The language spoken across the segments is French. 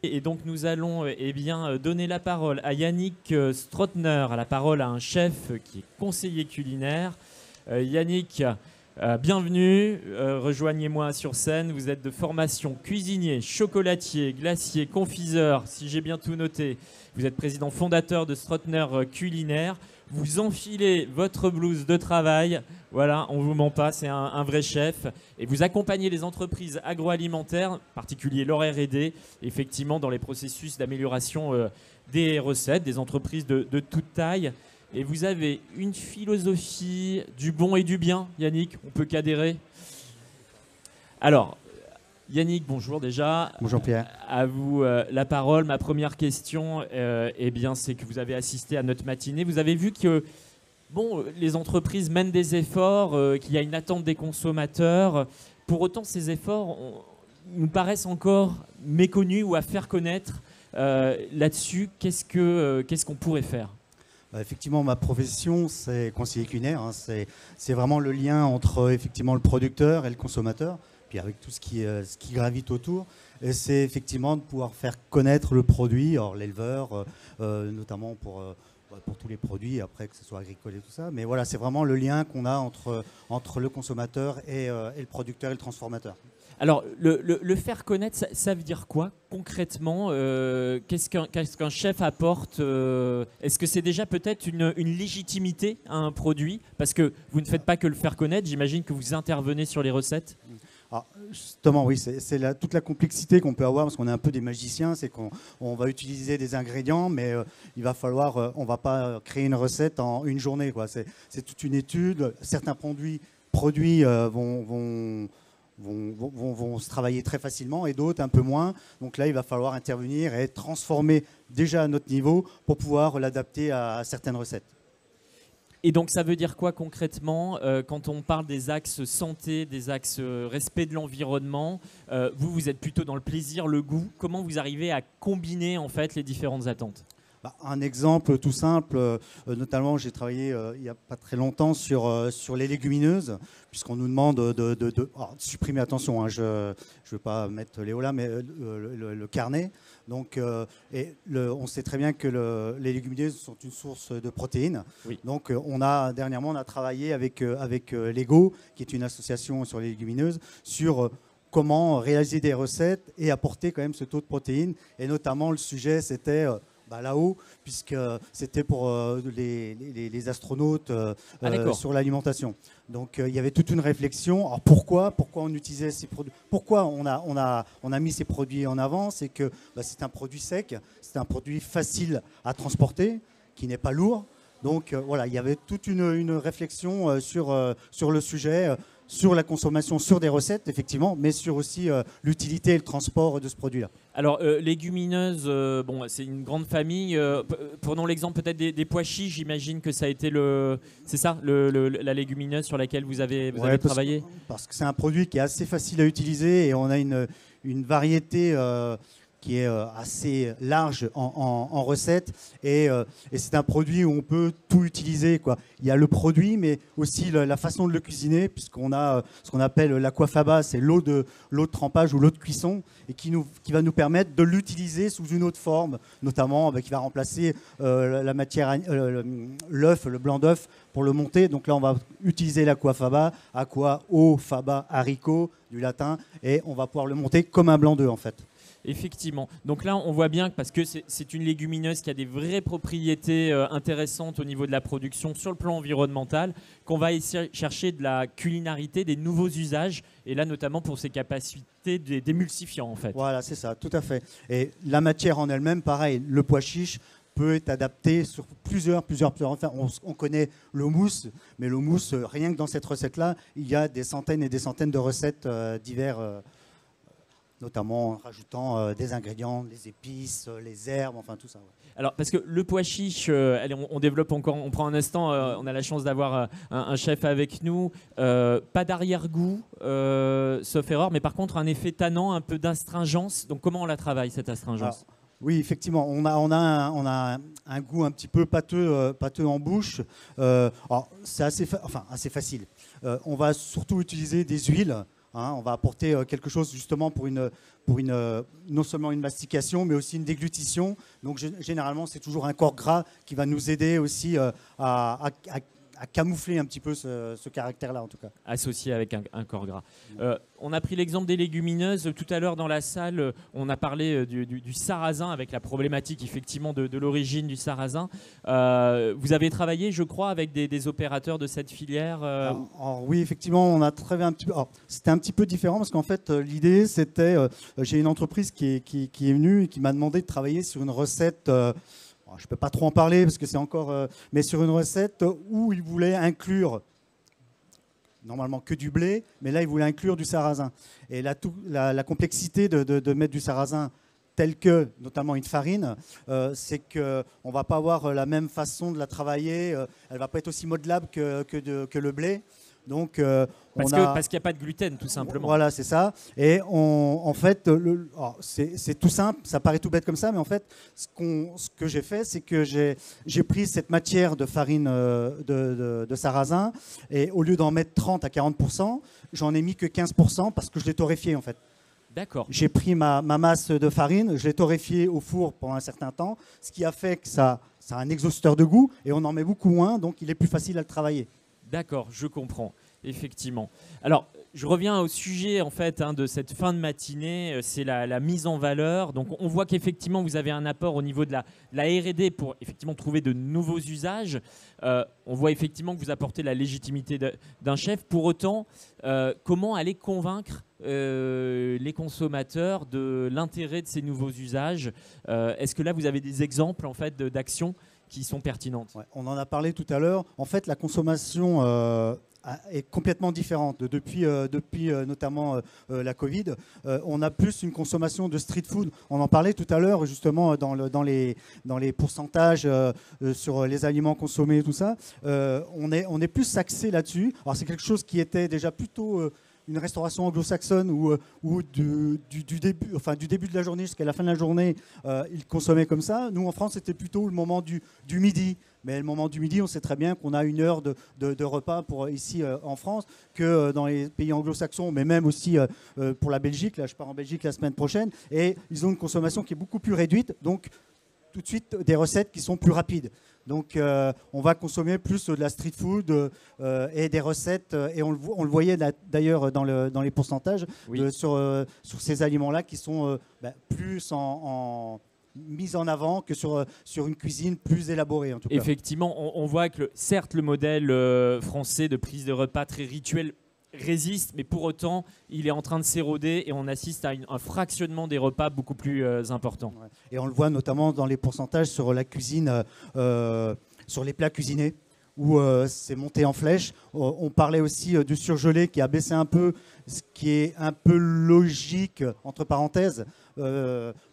Et donc nous allons donner la parole à Yannick Strottner, la parole à un chef qui est conseiller culinaire. Yannick, bienvenue, rejoignez-moi sur scène. Vous êtes de formation cuisinier, chocolatier, glacier, confiseur, si j'ai bien tout noté. Vous êtes président fondateur de Strottner Culinaire. Vous enfilez votre blouse de travail, voilà, on ne vous ment pas, c'est un vrai chef. Et vous accompagnez les entreprises agroalimentaires, en particulier leur R&D, effectivement dans les processus d'amélioration des recettes, des entreprises de toute taille. Et vous avez une philosophie du bon et du bien, Yannick, on peut qu'adhérer. Alors, Yannick, bonjour déjà. Bonjour Pierre. À vous la parole. Ma première question, c'est que vous avez assisté à notre matinée. Vous avez vu que les entreprises mènent des efforts, qu'il y a une attente des consommateurs. Pour autant, ces efforts nous paraissent encore méconnus ou à faire connaître. Là-dessus, qu'est-ce qu'on pourrait faire ? Effectivement, ma profession, c'est conseiller culinaire. Hein. C'est vraiment le lien entre effectivement le producteur et le consommateur, puis avec tout ce qui gravite autour. Et c'est effectivement de pouvoir faire connaître le produit, l'éleveur, notamment pour tous les produits, après que ce soit agricole et tout ça. Mais voilà, c'est vraiment le lien qu'on a entre le consommateur et le producteur et le transformateur. Alors, le faire connaître, ça veut dire quoi concrètement? Qu'est-ce qu'un chef apporte? Est-ce que c'est déjà peut-être une légitimité à un produit? Parce que vous ne faites pas que le faire connaître, j'imagine que vous intervenez sur les recettes. Alors, justement, oui, c'est toute la complexité qu'on peut avoir, parce qu'on est un peu des magiciens, c'est qu'on va utiliser des ingrédients, mais il va falloir, on ne va pas créer une recette en une journée, quoi. C'est toute une étude. Certains produits vont se travailler très facilement et d'autres un peu moins. Donc là, il va falloir intervenir et transformer déjà à notre niveau pour pouvoir l'adapter à certaines recettes. Et donc ça veut dire quoi concrètement quand on parle des axes santé, des axes respect de l'environnement? Vous êtes plutôt dans le plaisir, le goût. Comment vous arrivez à combiner en fait les différentes attentes? Un exemple tout simple, notamment j'ai travaillé il n'y a pas très longtemps sur les légumineuses, puisqu'on nous demande de supprimer, attention, hein, je ne veux pas mettre Léo là, mais le carnet. Donc, on sait très bien que les légumineuses sont une source de protéines. Oui. Donc dernièrement on a travaillé avec Lego, qui est une association sur les légumineuses, sur comment réaliser des recettes et apporter quand même ce taux de protéines. Et notamment le sujet c'était... là-haut, puisque c'était pour les astronautes sur l'alimentation. Donc il y avait toute une réflexion. Alors pourquoi on utilisait ces produits? Pourquoi on a mis ces produits en avant? C'est que c'est un produit sec, c'est un produit facile à transporter, qui n'est pas lourd. Donc il y avait toute une réflexion sur le sujet, sur la consommation, sur des recettes, effectivement, mais sur aussi l'utilité et le transport de ce produit-là. Alors, légumineuses, c'est une grande famille. Prenons l'exemple peut-être des pois chiches. J'imagine que ça a été la légumineuse sur laquelle vous avez travaillé. Parce que c'est un produit qui est assez facile à utiliser et on a une variété qui est assez large en recettes et c'est un produit où on peut tout utiliser, quoi. Il y a le produit, mais aussi la façon de le cuisiner, puisqu'on a ce qu'on appelle l'aquafaba, c'est l'eau de trempage ou l'eau de cuisson, et qui va nous permettre de l'utiliser sous une autre forme, notamment qui va remplacer la matière, l'œuf, le blanc d'œuf, pour le monter. Donc là, on va utiliser l'aquafaba, aqua, eau, faba, haricot, du latin, et on va pouvoir le monter comme un blanc d'œuf, en fait. Effectivement. Donc là, on voit bien que parce que c'est une légumineuse qui a des vraies propriétés intéressantes au niveau de la production sur le plan environnemental, qu'on va essayer chercher de la culinarité, des nouveaux usages, et là notamment pour ses capacités d'émulsifiant en fait. Voilà, c'est ça, tout à fait. Et la matière en elle-même, pareil, le pois chiche peut être adapté sur plusieurs. Enfin, on connaît le mousse, mais le mousse, rien que dans cette recette-là, il y a des centaines et des centaines de recettes divers. Notamment en rajoutant des ingrédients, les épices, les herbes, enfin tout ça. Ouais. Alors, parce que le pois chiche, on développe encore, on prend un instant, on a la chance d'avoir un chef avec nous, pas d'arrière-goût, sauf erreur, mais par contre un effet tannant, un peu d'astringence. Donc comment on la travaille, cette astringence? Oui, effectivement, on a un goût un petit peu pâteux en bouche. C'est assez facile. On va surtout utiliser des huiles. hein. On va apporter quelque chose justement pour non seulement une mastication, mais aussi une déglutition. Donc généralement, c'est toujours un corps gras qui va nous aider aussi à camoufler un petit peu ce caractère-là, en tout cas. Associé avec un corps gras. On a pris l'exemple des légumineuses. Tout à l'heure, dans la salle, on a parlé du sarrasin, avec la problématique, effectivement, de l'origine du sarrasin. Vous avez travaillé, je crois, avec des opérateurs de cette filière Oui, effectivement, on a travaillé un petit peu. C'était un petit peu différent, parce qu'en fait, l'idée, c'était... j'ai une entreprise qui est venue et qui m'a demandé de travailler sur une recette... je ne peux pas trop en parler parce que c'est encore... mais sur une recette où il voulait inclure, normalement que du blé, mais là, il voulait inclure du sarrasin. Et la complexité de mettre du sarrasin tel que, notamment une farine, c'est qu'on ne va pas avoir la même façon de la travailler. Elle ne va pas être aussi modelable que le blé. Donc, parce qu'il n'y a pas de gluten, tout simplement. Voilà, c'est ça. Et en fait, c'est tout simple, ça paraît tout bête comme ça, mais en fait, ce que j'ai fait, c'est que j'ai pris cette matière de farine de sarrasin, et au lieu d'en mettre 30 à 40%, j'en ai mis que 15% parce que je l'ai torréfié, en fait. D'accord. J'ai pris ma masse de farine, je l'ai torréfiée au four pendant un certain temps, ce qui a fait que ça a un exhausteur de goût, et on en met beaucoup moins, donc il est plus facile à le travailler. D'accord, je comprends, effectivement. Alors, je reviens au sujet en fait de cette fin de matinée, c'est la mise en valeur. Donc, on voit qu'effectivement, vous avez un apport au niveau de la R&D pour effectivement trouver de nouveaux usages. On voit effectivement que vous apportez la légitimité d'un chef. Pour autant, comment aller convaincre les consommateurs de l'intérêt de ces nouveaux usages? Est-ce que là, vous avez des exemples en fait d'actions qui sont pertinentes? Ouais, on en a parlé tout à l'heure. En fait, la consommation est complètement différente. Depuis notamment la Covid, on a plus une consommation de street food. On en parlait tout à l'heure, justement, dans les pourcentages sur les aliments consommés et tout ça. On est plus axé là-dessus. Alors, c'est quelque chose qui était déjà plutôt... une restauration anglo-saxonne où du début de la journée jusqu'à la fin de la journée, ils consommaient comme ça. Nous, en France, c'était plutôt le moment du midi. Mais le moment du midi, on sait très bien qu'on a une heure de repas ici en France, que dans les pays anglo-saxons, mais même aussi pour la Belgique. Là, je pars en Belgique la semaine prochaine. Et ils ont une consommation qui est beaucoup plus réduite. Donc, tout de suite, des recettes qui sont plus rapides. Donc, on va consommer plus de la street food et des recettes. Et on le voyait d'ailleurs dans les pourcentages, oui, sur ces aliments-là qui sont plus mise en avant que sur une cuisine plus élaborée, en tout cas. Effectivement, on voit que certes le modèle français de prise de repas très rituel résiste, mais pour autant il est en train de s'éroder et on assiste à un fractionnement des repas beaucoup plus important. Ouais. Et on le voit notamment dans les pourcentages sur la cuisine, sur les plats cuisinés, où c'est monté en flèche. On parlait aussi du surgelé qui a baissé un peu, ce qui est un peu logique, entre parenthèses,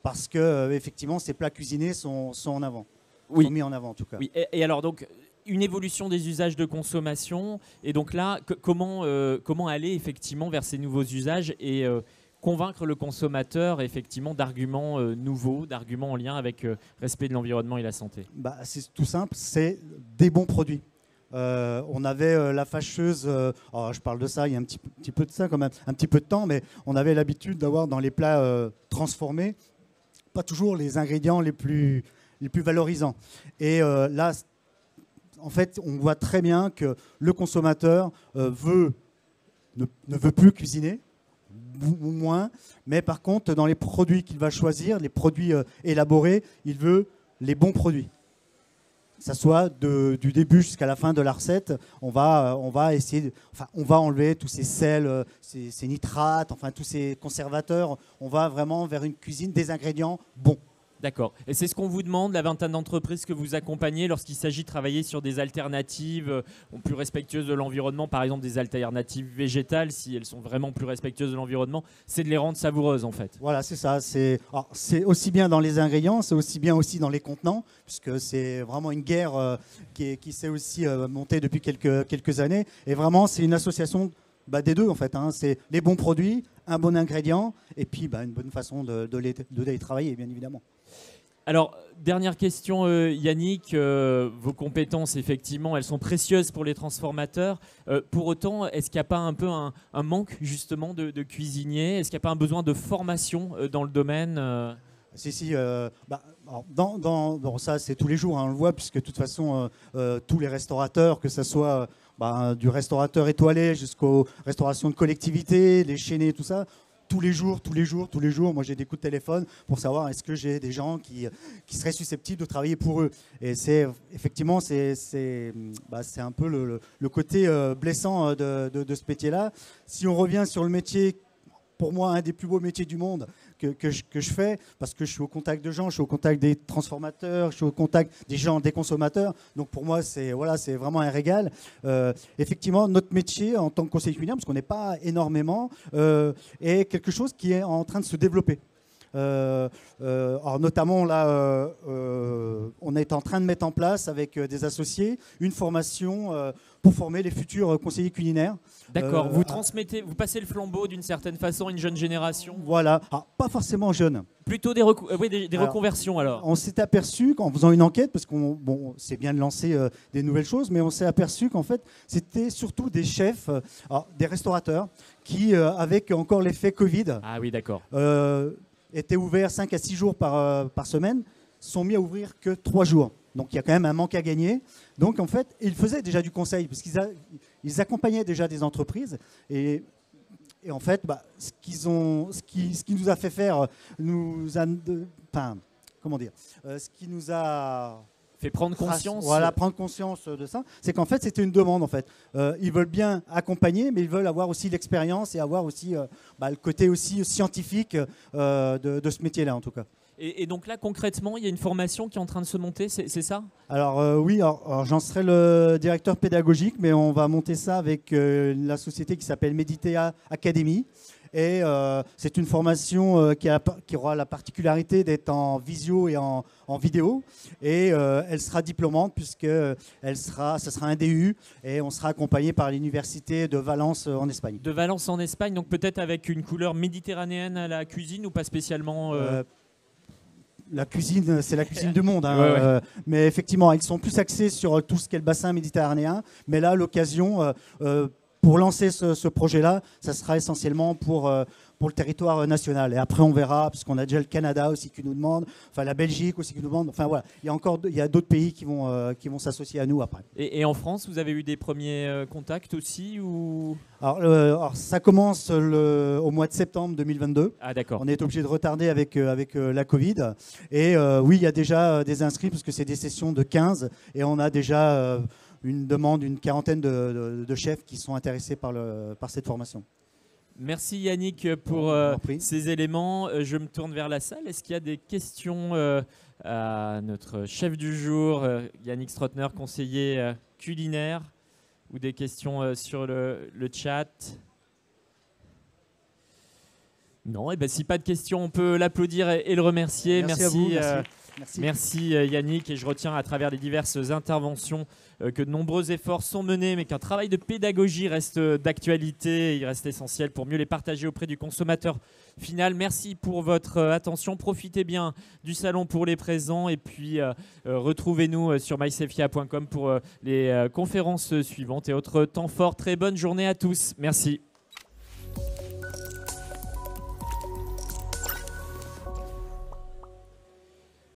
parce que effectivement ces plats cuisinés sont en avant, oui, sont mis en avant en tout cas. Oui. Et alors donc une évolution des usages de consommation, et donc là comment aller effectivement vers ces nouveaux usages et convaincre le consommateur effectivement d'arguments nouveaux, d'arguments en lien avec respect de l'environnement et la santé? C'est tout simple, c'est des bons produits. On avait la fâcheuse, je parle de ça il y a un petit peu de ça quand même, un petit peu de temps, mais on avait l'habitude d'avoir dans les plats transformés pas toujours les ingrédients les plus valorisants. Et là, en fait, on voit très bien que le consommateur ne veut plus cuisiner, ou moins, mais par contre, dans les produits qu'il va choisir, les produits élaborés, il veut les bons produits. Que ça soit du début jusqu'à la fin de la recette, on va essayer, on va enlever tous ces sels, ces nitrates, tous ces conservateurs. On va vraiment vers une cuisine des ingrédients bons. D'accord. Et c'est ce qu'on vous demande, la vingtaine d'entreprises que vous accompagnez, lorsqu'il s'agit de travailler sur des alternatives plus respectueuses de l'environnement, par exemple des alternatives végétales, si elles sont vraiment plus respectueuses de l'environnement, c'est de les rendre savoureuses en fait. Voilà, c'est ça. C'est aussi bien dans les ingrédients, c'est aussi bien aussi dans les contenants, puisque c'est vraiment une guerre qui s'est aussi montée depuis quelques années. Et vraiment, c'est une association des deux en fait. C'est les bons produits, un bon ingrédient, et puis une bonne façon de les travailler, bien évidemment. Alors, dernière question, Yannick. Vos compétences, effectivement, elles sont précieuses pour les transformateurs. Pour autant, est-ce qu'il n'y a pas un peu un manque, justement, de cuisiniers? Est-ce qu'il n'y a pas un besoin de formation dans le domaine Si. Bon, ça, c'est tous les jours, hein, on le voit, puisque de toute façon, tous les restaurateurs, que ce soit du restaurateur étoilé jusqu'aux restaurations de collectivité, les chaînés, tout ça, tous les jours, moi j'ai des coups de téléphone pour savoir est-ce que j'ai des gens qui seraient susceptibles de travailler pour eux. Et c'est effectivement, c'est un peu le côté blessant de ce métier-là. Si on revient sur le métier, pour moi, un des plus beaux métiers du monde que je fais, parce que je suis au contact de gens, je suis au contact des transformateurs, je suis au contact des gens, des consommateurs. Donc pour moi, c'est vraiment un régal. Effectivement, notre métier en tant que conseiller culinaire, parce qu'on n'est pas énormément, est quelque chose qui est en train de se développer. Alors notamment là, on est en train de mettre en place avec des associés une formation pour former les futurs conseillers culinaires. D'accord, vous transmettez, vous passez le flambeau d'une certaine façon à une jeune génération. Voilà, alors, pas forcément jeune. Plutôt des reconversions alors. On s'est aperçu qu'en faisant une enquête, parce c'est bien de lancer des nouvelles choses, mais on s'est aperçu qu'en fait c'était surtout des chefs, des restaurateurs qui, avec encore l'effet Covid, ah oui, d'accord, étaient ouverts 5 à 6 jours par semaine, sont mis à ouvrir que 3 jours. Donc il y a quand même un manque à gagner. Donc en fait, ils faisaient déjà du conseil, parce qu'ils accompagnaient déjà des entreprises. Et en fait, ce qui nous a fait faire, ce qui nous a fait prendre conscience. Voilà, prendre conscience de ça, c'est qu'en fait, c'était une demande. En fait, ils veulent bien accompagner, mais ils veulent avoir aussi l'expérience et avoir aussi le côté aussi scientifique de ce métier-là, en tout cas. Et donc là, concrètement, il y a une formation qui est en train de se monter, c'est ça? Alors oui, j'en serai le directeur pédagogique, mais on va monter ça avec la société qui s'appelle Meditea Academy. Et c'est une formation qui aura la particularité d'être en visio et en vidéo. Et elle sera diplômante puisque ça sera un DU et on sera accompagné par l'université de Valence en Espagne. De Valence en Espagne, donc peut-être avec une couleur méditerranéenne à la cuisine ou pas spécialement La cuisine, c'est la cuisine du monde. Hein, ouais. Mais effectivement, ils sont plus axés sur tout ce qui est le bassin méditerranéen. Mais là, l'occasion, pour lancer ce projet-là, ça sera essentiellement pour le territoire national. Et après, on verra, parce qu'on a déjà le Canada aussi qui nous demande, enfin la Belgique aussi qui nous demande. Enfin voilà, il y a d'autres pays qui vont s'associer à nous après. Et en France, vous avez eu des premiers contacts aussi ou... Alors, ça commence au mois de septembre 2022. Ah d'accord. On est obligé de retarder avec la Covid. Et oui, il y a déjà des inscrits, parce que c'est des sessions de 15. Et on a déjà une demande, une quarantaine de chefs qui sont intéressés par cette formation. Merci Yannick pour ces éléments. Je me tourne vers la salle. Est-ce qu'il y a des questions à notre chef du jour, Yannick Strottner, conseiller culinaire, ou des questions sur le chat? Non, et ben, si pas de questions, on peut l'applaudir et le remercier. Merci à vous, Merci Yannick, et je retiens à travers les diverses interventions que de nombreux efforts sont menés, mais qu'un travail de pédagogie reste d'actualité, il reste essentiel pour mieux les partager auprès du consommateur final. Merci pour votre attention, profitez bien du salon pour les présents, et puis retrouvez-nous sur mysafia.com pour les conférences suivantes et autres temps forts. Très bonne journée à tous, merci.